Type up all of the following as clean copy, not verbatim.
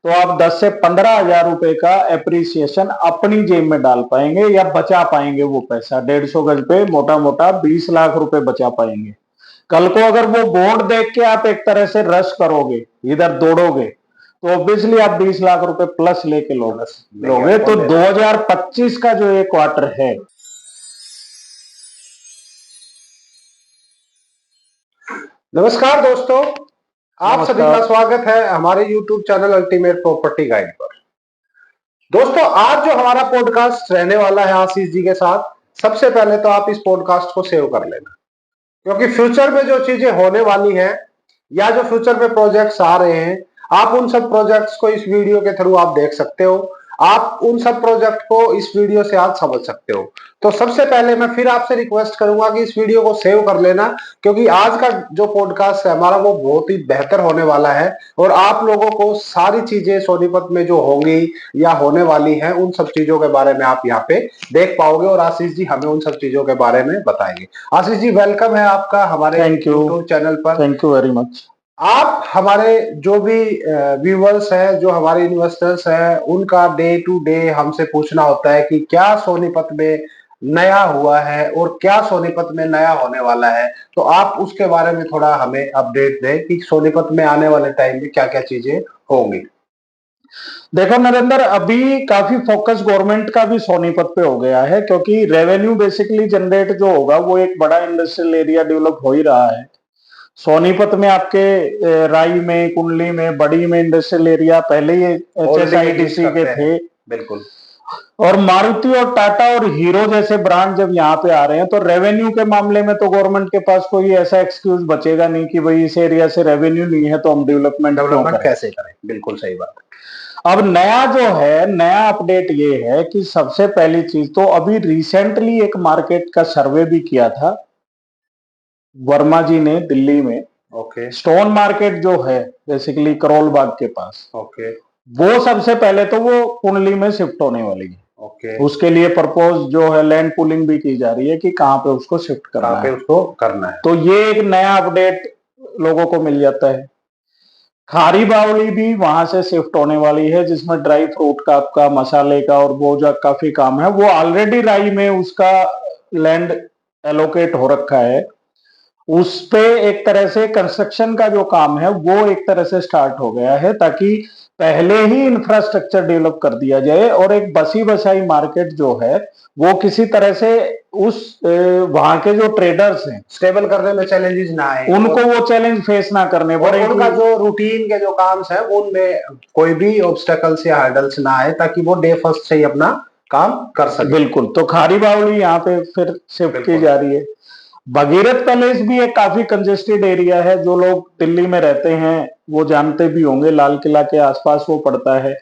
तो आप 10 से 15 हजार रुपए का एप्रिसिएशन अपनी जेब में डाल पाएंगे या बचा पाएंगे। वो पैसा 150 गज पे मोटा मोटा 20 लाख रुपए बचा पाएंगे। कल को अगर वो बोर्ड देख के आप एक तरह से रश करोगे, इधर दौड़ोगे, तो ऑब्वियसली आप 20 लाख रुपए प्लस लेके लोगे। तो 2025 का जो ये क्वार्टर है, नमस्कार दोस्तों, आप सभी का स्वागत है हमारे YouTube channel ultimate property guide पर। दोस्तों, आज जो हमारा पॉडकास्ट रहने वाला है आशीष जी के साथ, सबसे पहले तो आप इस पॉडकास्ट को सेव कर लेना, क्योंकि फ्यूचर में जो चीजें होने वाली हैं या जो फ्यूचर में प्रोजेक्ट्स आ रहे हैं, आप उन सब प्रोजेक्ट्स को इस वीडियो के थ्रू आप देख सकते हो। आप उन सब प्रोजेक्ट को इस वीडियो से आप समझ सकते हो। तो सबसे पहले मैं फिर आपसे रिक्वेस्ट करूंगा कि इस वीडियो को सेव कर लेना, क्योंकि आज का जो पॉडकास्ट है हमारा वो बहुत ही बेहतर होने वाला है और आप लोगों को सारी चीजें सोनीपत में जो होंगी या होने वाली हैं उन सब चीजों के बारे में आप यहाँ पे देख पाओगे और आशीष जी हमें उन सब चीजों के बारे में बताएंगे। आशीष जी, वेलकम है आपका हमारे यूट्यूब चैनल पर। Thank you very much. आप हमारे जो भी व्यूवर्स हैं, जो हमारे इन्वेस्टर्स हैं, उनका डे टू डे हमसे पूछना होता है कि क्या सोनीपत में नया हुआ है और क्या सोनीपत में नया होने वाला है। तो आप उसके बारे में थोड़ा हमें अपडेट दें कि सोनीपत में आने वाले टाइम में क्या क्या चीजें होंगी। देखो नरेंद्र, अभी काफी फोकस गवर्नमेंट का भी सोनीपत पे हो गया है, क्योंकि रेवेन्यू बेसिकली जनरेट जो होगा वो एक बड़ा इंडस्ट्रियल एरिया डेवलप हो ही रहा है। सोनीपत में आपके राई में, कुंडली में, बड़ी में इंडस्ट्रियल एरिया पहले ही HSIDC के थे। बिल्कुल। और मारुति और टाटा और हीरो जैसे ब्रांड जब यहाँ पे आ रहे हैं, तो रेवेन्यू के मामले में तो गवर्नमेंट के पास कोई ऐसा एक्सक्यूज बचेगा नहीं कि भाई इस एरिया से रेवेन्यू नहीं है तो हम डेवलपमेंट कैसे करें। बिल्कुल सही बात। अब नया जो है, नया अपडेट ये है कि सबसे पहली चीज तो अभी रिसेंटली एक मार्केट का सर्वे भी किया था वर्मा जी ने दिल्ली में। ओके। स्टोन मार्केट जो है बेसिकली करोल बाग के पास, ओके, वो सबसे पहले तो वो कुंडली में शिफ्ट होने वाली है। ओके। उसके लिए प्रपोज जो है लैंड पुलिंग भी की जा रही है कि कहाँ पे उसको शिफ्ट करना है, उसको करना है। तो ये एक नया अपडेट लोगों को मिल जाता है। खारी बावली भी वहां से शिफ्ट होने वाली है, जिसमें ड्राई फ्रूट का, आपका मसाले का और बोजा काफी काम है। वो ऑलरेडी राई में उसका लैंड एलोकेट हो रखा है। उस पे एक तरह से कंस्ट्रक्शन का जो काम है वो एक तरह से स्टार्ट हो गया है, ताकि पहले ही इंफ्रास्ट्रक्चर डेवलप कर दिया जाए और एक बसी बसाई मार्केट जो है वो किसी तरह से उस वहां के जो ट्रेडर्स हैं स्टेबल करने में चैलेंजेस ना आए, उनको वो चैलेंज फेस ना करने पड़े। उनका जो रूटीन के जो काम है उनमें कोई भी ऑब्स्टेकल्स या हर्डल्स ना आए, ताकि वो डे फर्स्ट से ही अपना काम कर सके। बिल्कुल। तो खारी बावली यहाँ पे फिर शिफ्ट की जा रही है। भगीरथ पैलेस भी एक काफी कंजेस्टेड एरिया है, जो लोग दिल्ली में रहते हैं वो जानते भी होंगे, लाल किला के आसपास वो पड़ता है।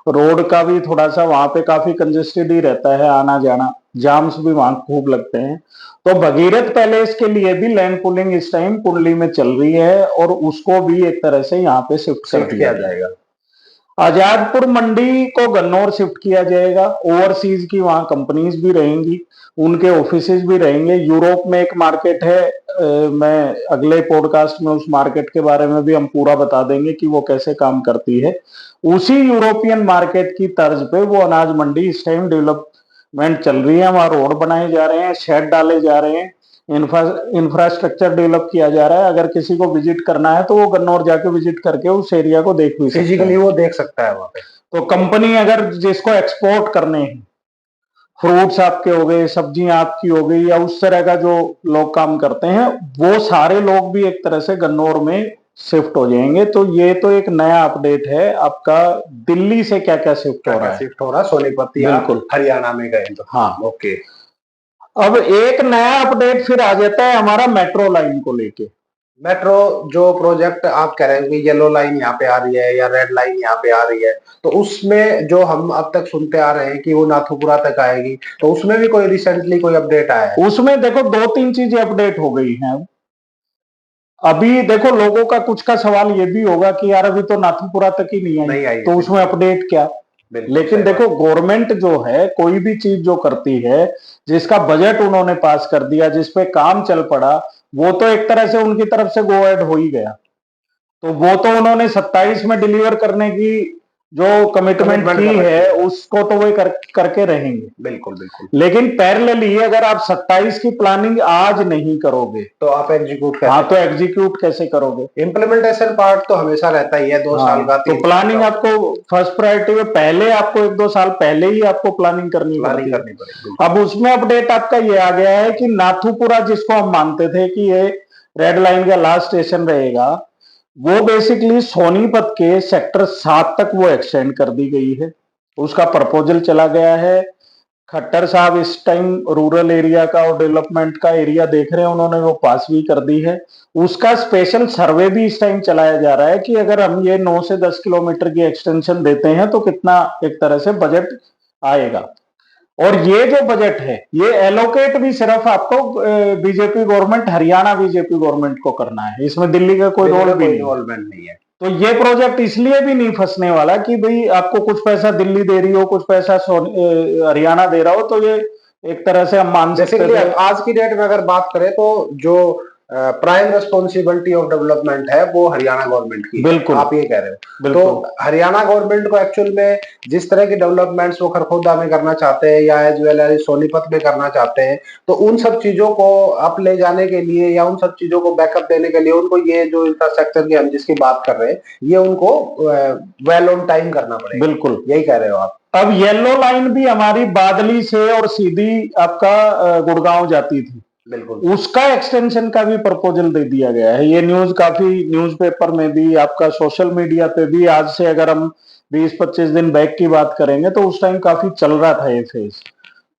रोड का भी थोड़ा सा वहां पे काफी कंजेस्टेड ही रहता है, आना जाना, जाम्स भी वहां खूब लगते हैं। तो भगीरथ पैलेस के लिए भी लैंड पुलिंग इस टाइम कुंडली में चल रही है और उसको भी एक तरह से यहाँ पे शिफ्ट कर दिया जाएगा। आजादपुर मंडी को गन्नौर शिफ्ट किया जाएगा। ओवरसीज की वहां कंपनीज भी रहेंगी, उनके ऑफिसेज भी रहेंगे। यूरोप में एक मार्केट है, मैं अगले पॉडकास्ट में उस मार्केट के बारे में भी हम पूरा बता देंगे कि वो कैसे काम करती है। उसी यूरोपियन मार्केट की तर्ज पे वो अनाज मंडी इस टाइम डेवलपमेंट चल रही है। वहां रोड बनाए जा रहे हैं, शेड डाले जा रहे हैं, इंफ्रास्ट्रक्चर डेवलप किया जा रहा है। अगर किसी को विजिट करना है तो वो गन्नौर जाके विजिट करके उस एरिया को देख भी फिजिकली वो देख सकता है वहां पे। तो कंपनी अगर जिसको एक्सपोर्ट करने हैं, फ्रूट्स आपके हो गए, सब्जियां आपकी हो गई, या उस तरह का जो लोग काम करते हैं, वो सारे लोग भी एक तरह से गन्नौर में शिफ्ट हो जाएंगे। तो ये तो एक नया अपडेट है आपका। दिल्ली से क्या क्या शिफ्ट हो रहा है? शिफ्ट हो रहा है सोनीपत, बिल्कुल हरियाणा में गए तो। हाँ, ओके। अब एक नया अपडेट फिर आ जाता है हमारा मेट्रो लाइन को लेके। मेट्रो जो प्रोजेक्ट आप कह रहे हैं कि येलो लाइन यहाँ पे आ रही है या रेड लाइन यहाँ पे आ रही है, तो उसमें जो हम अब तक सुनते आ रहे हैं कि वो नाथुपुरा तक आएगी, तो उसमें भी कोई रिसेंटली कोई अपडेट आया है? उसमें देखो 2-3 चीजें अपडेट हो गई हैं। अभी देखो लोगों का कुछ का सवाल ये भी होगा कि यार अभी तो नाथुपुरा तक ही नहीं आई, तो उसमें अपडेट क्या। लेकिन देखो गवर्नमेंट जो है कोई भी चीज जो करती है, जिसका बजट उन्होंने पास कर दिया, जिसपे काम चल पड़ा, वो तो एक तरह से उनकी तरफ से गो एड हो ही गया। तो वो तो उन्होंने 27 में डिलीवर करने की जो कमिटमेंट की है उसको तो वे करके रहेंगे। बिल्कुल बिल्कुल। लेकिन पैरेलली अगर आप 27 की प्लानिंग आज नहीं करोगे तो आप एग्जीक्यूट कैसे? हाँ, तो एग्जीक्यूट कैसे करोगे? इम्प्लीमेंटेशन पार्ट तो हमेशा रहता ही है, 2 साल का, 3 तो प्लानिंग आपको फर्स्ट प्रायोरिटी में पहले आपको 1-2 साल पहले ही आपको प्लानिंग करनी पड़ेगी। अब उसमें अपडेट आपका ये आ गया है कि नाथुपुरा, जिसको हम मानते थे कि ये रेड लाइन का लास्ट स्टेशन रहेगा, वो बेसिकली सोनीपत के सेक्टर 7 तक वो एक्सटेंड कर दी गई है। उसका प्रपोजल चला गया है। खट्टर साहब इस टाइम रूरल एरिया का और डेवलपमेंट का एरिया देख रहे हैं, उन्होंने वो पास भी कर दी है। उसका स्पेशल सर्वे भी इस टाइम चलाया जा रहा है कि अगर हम ये 9 से 10 किलोमीटर की एक्सटेंशन देते हैं तो कितना एक तरह से बजट आएगा। और ये जो बजट है ये एलोकेट भी सिर्फ आपको BJP government, Haryana BJP government को करना है, इसमें दिल्ली का कोई रोल भी नहीं है। तो ये प्रोजेक्ट इसलिए भी नहीं फंसने वाला कि भाई आपको कुछ पैसा दिल्ली दे रही हो, कुछ पैसा हरियाणा दे रहा हो, तो ये एक तरह से हम मान सकते हैं। आज की डेट में अगर बात करें तो जो प्राइम रिस्पॉन्सिबिलिटी ऑफ डेवलपमेंट है वो हरियाणा गवर्नमेंट की। बिल्कुल, आप ये कह रहे हो। तो हरियाणा गवर्नमेंट को एक्चुअल में जिस तरह की डेवलपमेंट्स वो खरखोदा में करना चाहते हैं या एज वेल एज सोनीपत में करना चाहते हैं, तो उन सब चीजों को अप ले जाने के लिए या उन सब चीजों को बैकअप देने के लिए उनको ये जो इंफ्रास्ट्रक्चर की हम जिसकी बात कर रहे हैं ये उनको वेल ऑन टाइम करना पड़ेगा। बिल्कुल, यही कह रहे हो आप। अब येलो लाइन भी हमारी बादली से और सीधी आपका गुड़गांव जाती थी, बिल्कुल, उसका एक्सटेंशन का भी प्रपोजल दे दिया गया है। ये न्यूज काफी न्यूज़पेपर में भी, आपका सोशल मीडिया पे भी, आज से अगर हम 20-25 दिन बैक की बात करेंगे तो उस टाइम काफी चल रहा था ये फेज,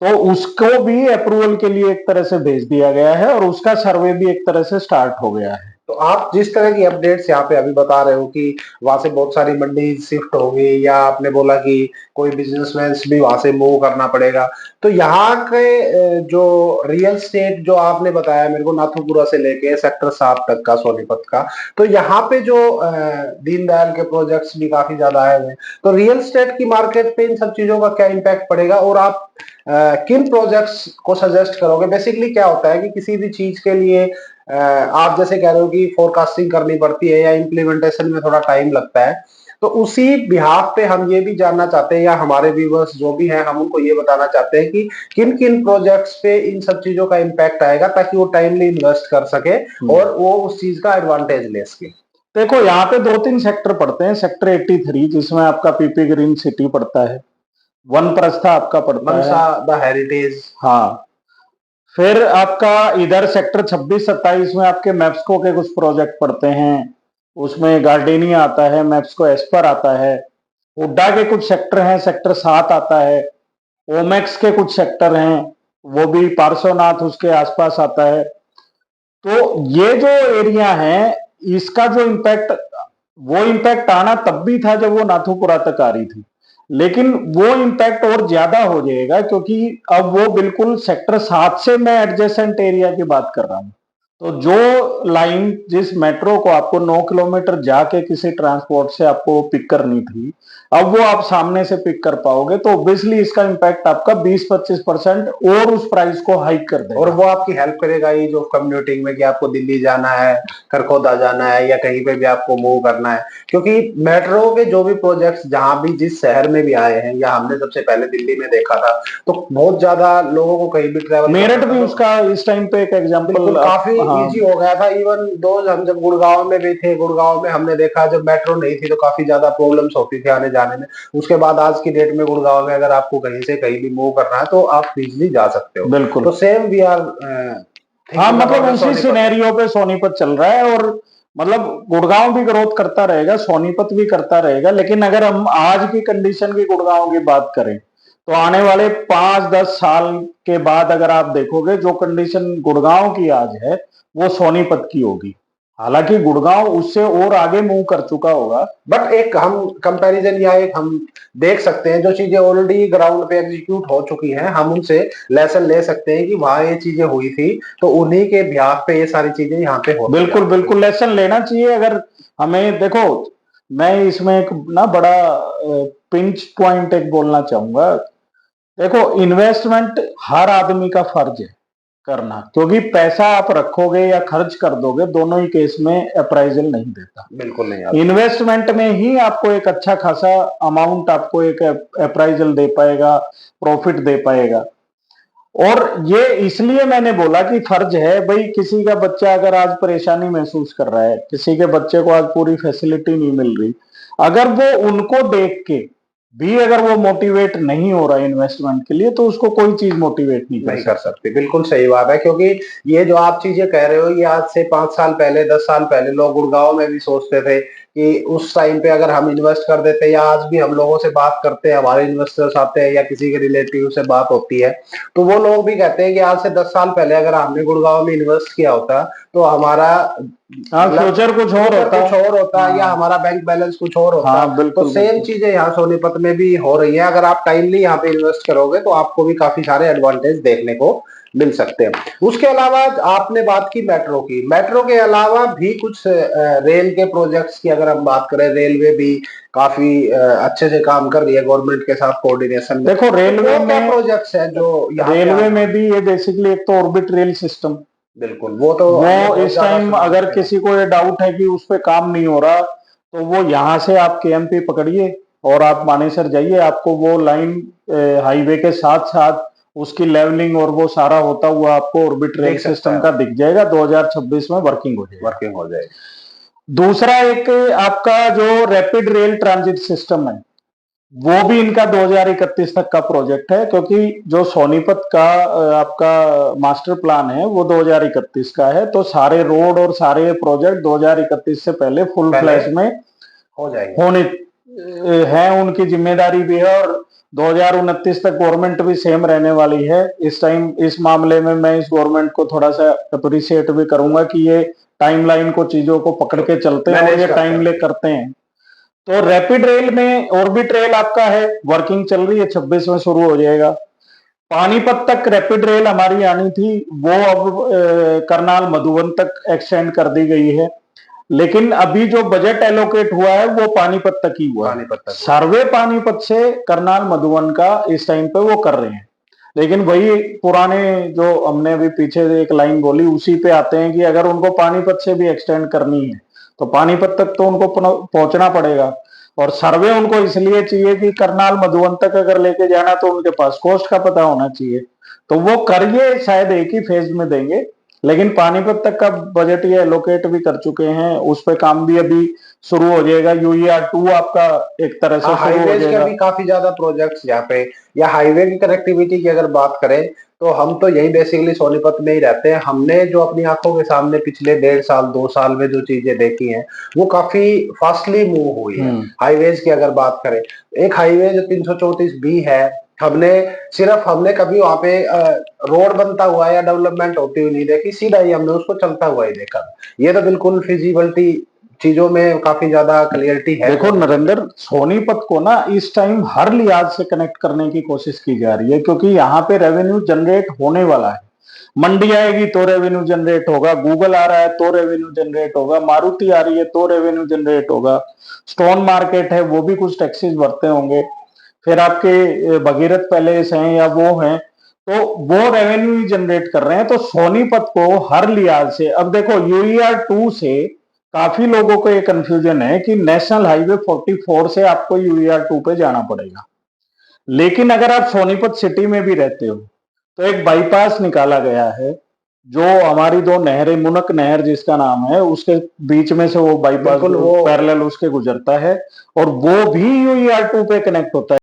तो उसको भी अप्रूवल के लिए एक तरह से भेज दिया गया है और उसका सर्वे भी एक तरह से स्टार्ट हो गया है। तो आप जिस तरह की अपडेट्स यहाँ पे अभी बता रहे हो कि वहां से बहुत सारी मंडी शिफ्ट होगी या आपने बोला कि कोई बिजनेसमैन भी वहां से मूव करना पड़ेगा, तो यहाँ के जो रियल स्टेट जो आपने बताया मेरे को नाथुपुरा से लेके सेक्टर 7 तक का सोनीपत का, तो यहाँ पे जो दीनदयाल के प्रोजेक्ट्स भी काफी ज्यादा आए हुए हैं, तो रियल स्टेट की मार्केट पे इन सब चीजों का क्या इम्पैक्ट पड़ेगा और आप किन प्रोजेक्ट्स को सजेस्ट करोगे? बेसिकली क्या होता है कि किसी भी चीज के लिए आप जैसे कह रहे हो कि फोरकास्टिंग करनी पड़ती है या इम्प्लीमेंटेशन में थोड़ा टाइम लगता है, तो उसी बिहाफ पे हम ये भी जानना चाहते हैं या हमारे व्यूवर्स जो भी हैं हम उनको ये बताना चाहते हैं कि किन किन प्रोजेक्ट्स पे इन सब चीजों का इम्पैक्ट आएगा ताकि वो टाइमली इन्वेस्ट कर सके और वो उस चीज का एडवांटेज ले सके। देखो, यहाँ पे 2-3 सेक्टर पड़ते हैं। सेक्टर 83 जिसमें आपका पीपी ग्रीन सिटी पड़ता है, वन प्रस्था आपका पड़ता है, द हेरिटेज, हाँ। फिर आपका इधर सेक्टर 26-27 में आपके मैप्सको के कुछ प्रोजेक्ट पड़ते हैं, उसमें गार्डेनिया आता है, मैप्सको एस्पर आता है, हुड्डा के कुछ सेक्टर हैं, सेक्टर 7 आता है, ओमेक्स के कुछ सेक्टर हैं, वो भी पार्श्वनाथ उसके आसपास आता है। तो ये जो एरिया है इसका जो इम्पैक्ट, वो इम्पैक्ट आना तब भी था जब वो नाथुपुरा तक आ रही थी, लेकिन वो इम्पैक्ट और ज्यादा हो जाएगा क्योंकि अब वो बिल्कुल सेक्टर 7 से मैं एडजेसेंट एरिया की बात कर रहा हूँ। तो जो लाइन जिस मेट्रो को आपको 9 किलोमीटर जाके किसी ट्रांसपोर्ट से आपको पिक करनी थी, अब वो आप सामने से पिक कर पाओगे, तो ऑब्वियसली इसका इम्पैक्ट आपका 20-25% और उस प्राइस को हाइक कर देगा। और वो आपकी हेल्प करेगा ये जो कम्यूटिंग में कि आपको दिल्ली जाना है, खरखोदा जाना है या कहीं पे भी आपको मूव करना है, क्योंकि मेट्रो के जो भी प्रोजेक्ट्स जहां भी जिस शहर में भी आए हैं या हमने सबसे पहले दिल्ली में देखा था, तो बहुत ज्यादा लोगों को कहीं भी ट्रेवल, मेरठ भी उसका इस टाइम पे एक एग्जांपल काफी इजी हो गया था। इवन दो हम जब गुड़गांव में भी थे, गुड़गांव में हमने देखा जब मेट्रो नहीं थी तो काफी ज्यादा प्रॉब्लम्स होती थी आने जाने में। उसके बाद आज की डेट में गुड़गांव में अगर आपको कहीं से कहीं भी मूव करना है तो आप इजीली जा सकते हो। बिल्कुल, तो सेम वी आर, हाँ, मतलब उसी सिनेरियो पे सोनीपत चल रहा है और मतलब गुड़गांव भी ग्रोथ करता रहेगा, सोनीपत भी करता रहेगा। लेकिन अगर हम आज की कंडीशन की गुड़गांव की बात करें तो आने वाले 5-10 साल के बाद अगर आप देखोगे जो कंडीशन गुड़गांव की आज है वो सोनीपत की होगी। हालांकि गुड़गांव उससे और आगे मूव कर चुका होगा, बट एक हम कंपैरिजन या एक हम देख सकते हैं जो चीजें ऑलरेडी ग्राउंड पे एग्जीक्यूट हो चुकी हैं, हम उनसे लेसन ले सकते हैं कि वहां ये चीजें हुई थी तो उन्हीं के बिहाफ पे ये सारी चीजें यहाँ पे हो। बिल्कुल बिल्कुल लेसन लेना चाहिए। अगर हमें देखो, मैं इसमें एक ना बड़ा पिंच पॉइंट एक बोलना चाहूंगा। देखो, इन्वेस्टमेंट हर आदमी का फर्ज है करना, क्योंकि पैसा आप रखोगे या खर्च कर दोगे, दोनों ही केस में अप्राइजल नहीं देता। बिल्कुल नहीं आता। इन्वेस्टमेंट में ही आपको एक अच्छा खासा अमाउंट आपको एक अप्राइजल दे पाएगा, प्रॉफिट दे पाएगा। और ये इसलिए मैंने बोला कि फर्ज है भाई, किसी का बच्चा अगर आज परेशानी महसूस कर रहा है, किसी के बच्चे को आज पूरी फैसिलिटी नहीं मिल रही, अगर वो उनको देख के भी अगर वो मोटिवेट नहीं हो रहा इन्वेस्टमेंट के लिए, तो उसको कोई चीज मोटिवेट नहीं कर सकती। बिल्कुल सही बात है, क्योंकि ये जो आप चीजें कह रहे हो, ये आज से 5 साल पहले, 10 साल पहले लोग गुड़गांव में भी सोचते थे कि उस टाइम पे अगर हम इन्वेस्ट कर देते, या आज भी हम लोगों से बात करते हैं, हमारे इन्वेस्टर्स आते हैं या किसी के रिलेटिव से बात होती है, तो वो लोग भी कहते हैं कि आज से 10 साल पहले अगर हमने गुड़गांव में इन्वेस्ट किया होता तो हमारा फ्यूचर कुछ और होता या हमारा बैंक बैलेंस कुछ और होता। हाँ, तो सेम चीजें यहाँ सोनीपत में भी हो रही है। अगर आप टाइमली यहाँ पे इन्वेस्ट करोगे तो आपको भी काफी सारे एडवांटेज देखने को मिल सकते हैं। उसके अलावा आपने बात की मेट्रो की, मेट्रो के अलावा भी कुछ रेल के प्रोजेक्ट्स की अगर हम बात करें, रेलवे भी काफी अच्छे से काम कर रही है गवर्नमेंट के साथ कोऑर्डिनेशन। देखो रेलवे में प्रोजेक्ट्स है जो रेलवे में भी ये बेसिकली एक तो ऑर्बिट रेल सिस्टम, बिल्कुल वो इस टाइम अगर किसी को ये डाउट है कि उस पे काम नहीं हो रहा, तो वो यहाँ से आप केएमपी पकड़िए और आप मानेसर जाइए, आपको वो लाइन हाईवे के साथ साथ उसकी लेवलिंग और वो सारा होता हुआ आपको ऑर्बिट रेल सिस्टम का दिख जाएगा। 2026 में वर्किंग हो जाएगी। दूसरा एक आपका जो रैपिड रेल ट्रांजिट सिस्टम है, वो भी इनका 2031 तक का प्रोजेक्ट है, क्योंकि जो सोनीपत का आपका मास्टर प्लान है वो 2031 का है, तो सारे रोड और सारे प्रोजेक्ट 2031 से पहले फुल फ्लैश में हो जाएंगे, होने हैं, उनकी जिम्मेदारी भी है। और 2029 तक गवर्नमेंट भी सेम रहने वाली है। इस टाइम इस मामले में मैं इस गवर्नमेंट को थोड़ा सा अप्रिशिएट भी करूंगा कि ये टाइमलाइन को, चीजों को पकड़ के चलते हैं और ये टाइम ले करते हैं। तो रैपिड रेल में ऑर्बिट रेल आपका है, वर्किंग चल रही है, 26 में शुरू हो जाएगा। पानीपत तक रैपिड रेल हमारी आनी थी, वो अब करनाल मधुबन तक एक्सटेंड कर दी गई है। लेकिन अभी जो बजट एलोकेट हुआ है वो पानीपत तक ही हुआ है। सर्वे पानीपत से करनाल मधुबन का इस टाइम पे वो कर रहे हैं, लेकिन वही पुराने जो हमने अभी पीछे एक लाइन बोली उसी पे आते हैं कि अगर उनको पानीपत से भी एक्सटेंड करनी है तो पानीपत तक तो उनको पहुंचना पड़ेगा। और सर्वे उनको इसलिए चाहिए कि करनाल मधुबन तक अगर लेके जाना तो उनके पास कॉस्ट का पता होना चाहिए, तो वो करिए, शायद एक ही फेज में देंगे। लेकिन पानीपत तक का बजट ये एलोकेट भी कर चुके हैं, उस पे काम भी अभी शुरू हो जाएगा। UER-2 आपका एक तरह से शुरू हो जाएगा। भी काफी ज्यादा प्रोजेक्ट्स यहाँ पे, या हाईवे की कनेक्टिविटी की अगर बात करें तो हम तो यही बेसिकली सोनीपत में ही रहते हैं। हमने जो अपनी आंखों के सामने पिछले 1.5 साल 2 साल में जो चीजें देखी हैं वो काफी फास्टली मूव हुई है। हाईवेज की अगर बात करें, एक हाईवे जो 334B है, हमने कभी वहां पे रोड बनता हुआ या डेवलपमेंट होती हुई नहीं देखी, सीधा ही हमने उसको चलता हुआ ही देखा। ये तो बिल्कुल फिजिबिलिटी चीजों में काफी ज्यादा क्लियरिटी है। देखो नरेंद्र, सोनीपत को ना इस टाइम हर लिहाज से कनेक्ट करने की कोशिश की जा रही है, क्योंकि यहाँ पे रेवेन्यू जनरेट होने वाला है। मंडी आएगी तो रेवेन्यू जनरेट होगा, गूगल आ रहा है तो रेवेन्यू जनरेट होगा, मारुति आ रही है तो रेवेन्यू जनरेट होगा, स्टोन मार्केट है वो भी कुछ टैक्सेस भरते होंगे, फिर आपके भगीरथ पैलेस हैं या वो हैं, तो वो रेवेन्यू ही जनरेट कर रहे हैं। तो सोनीपत को हर लिहाज से, अब देखो UER-2 से काफी लोगों को ये कंफ्यूजन है कि नेशनल हाईवे 44 से आपको UER-2 पे जाना पड़ेगा, लेकिन अगर आप सोनीपत सिटी में भी रहते हो तो एक बाईपास निकाला गया है, जो हमारी 2 नहरें, मुनक नहर जिसका नाम है, उसके बीच में से वो बाईपास पैरेलल उसके गुजरता है, और वो भी UER-2 पे कनेक्ट होता है।